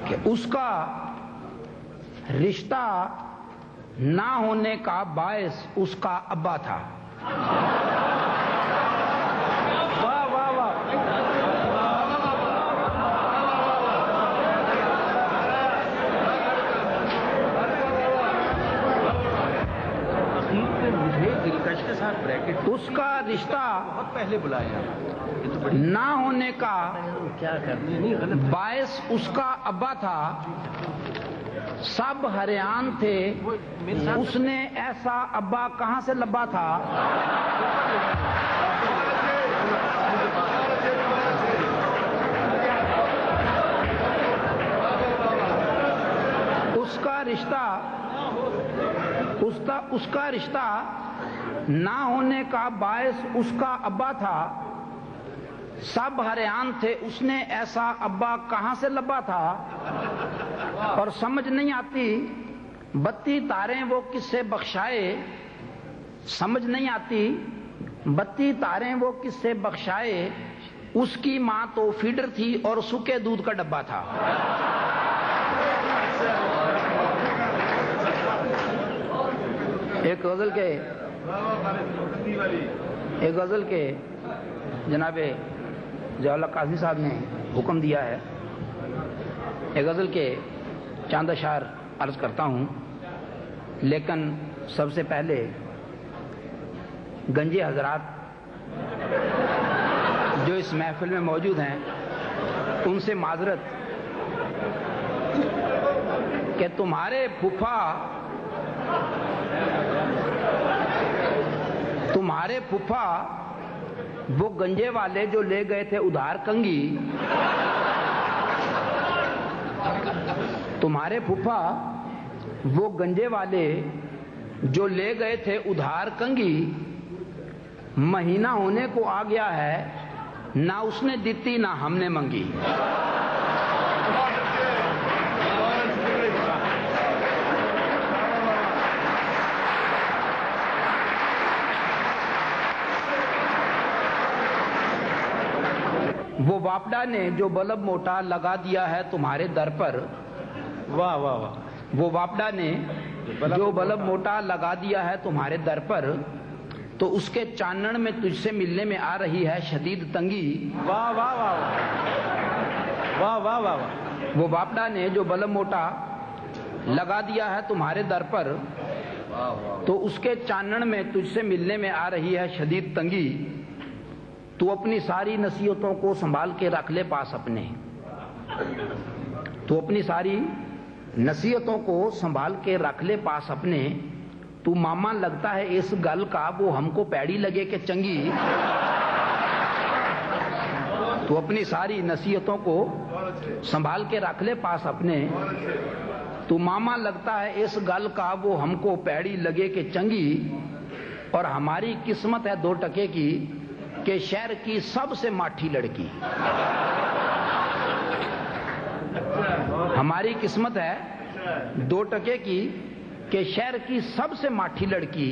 کہ اس کا رشتہ نہ ہونے کا باعث اس کا ابا تھا. واہ واہ واہ. دلکش کے ساتھ بریکٹ اس کا رشتہ بہت پہلے بلایا نہ ہونے کا کیا کرنے نہیں غلط باعث اس کا ابا تھا. سب حیران تھے اس نے ایسا ابا کہاں سے لبا تھا. اس کا رشتہ نہ ہونے کا باعث اس کا ابا تھا. سب حیران تھے اس نے ایسا ابا کہاں سے لبا تھا. اور سمجھ نہیں آتی 32 تاریں وہ کس سے بخشائے. سمجھ نہیں آتی 32 تاریں وہ کس سے بخشائے. اس کی ماں تو فیڈر تھی اور سوکھے دودھ کا ڈبہ تھا. ایک غزل کے جناب ضیاء اللہ قاضی صاحب نے حکم دیا ہے. ایک غزل کے چاند اشعار عرض کرتا ہوں، لیکن سب سے پہلے گنجی حضرات جو اس محفل میں موجود ہیں ان سے معذرت کہ تمہارے پھپھا وہ گنجے والے جو لے گئے تھے ادھار کنگی. تمہارے پھپھا وہ گنجے والے جو لے گئے تھے ادھار کنگی. مہینہ ہونے کو آ گیا ہے نہ اس نے دیتی نہ ہم نے منگی. وہ واپڈا نے جو بلب موٹا لگا دیا ہے تمہارے در پر. واہ واہ واہ. وہ واپڈا نے جو بلب موٹا لگا دیا ہے تمہارے در پر، تو اس کے چانن میں تجھ سے ملنے میں آ رہی ہے شدید تنگی. واہ واہ واہ واہ واہ واہ. وہ واپڈا نے جو بلب موٹا لگا دیا ہے تمہارے در پر، تو اس کے چانن میں تجھ سے ملنے میں آ رہی ہے شدید تنگی. تو اپنی ساری نصیحتوں کو سنبھال کے رکھ لے پاس اپنے. تو اپنی ساری نصیحتوں کو سنبھال کے رکھ لے پاس اپنے. تو ماما لگتا ہے اس گل کا وہ ہم کو پیڑی لگے کہ چنگی. تو اپنی ساری نصیحتوں کو سنبھال کے رکھ لے پاس اپنے. تو ماما لگتا ہے اس گل کا وہ ہم کو پیڑی لگے کہ چنگی. اور ہماری قسمت ہے 2 ٹکے کی کہ شہر کی سب سے ماٹھی لڑکی. ہماری قسمت ہے 2 ٹکے کی کہ شہر کی سب سے ماٹھی لڑکی.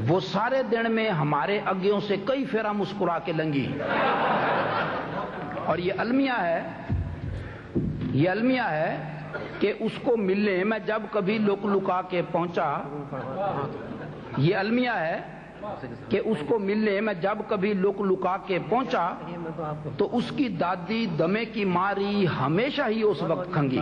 وہ سارے دن میں ہمارے اگیوں سے کئی پھیرا مسکرا کے لنگی. اور یہ المیہ ہے کہ اس کو ملنے میں جب کبھی لک لکا کے پہنچا. یہ المیہ ہے کہ اس کو ملنے میں جب کبھی لک لکا کے پہنچا تو اس کی دادی دمے کی ماری ہمیشہ ہی اس وقت کھنگی.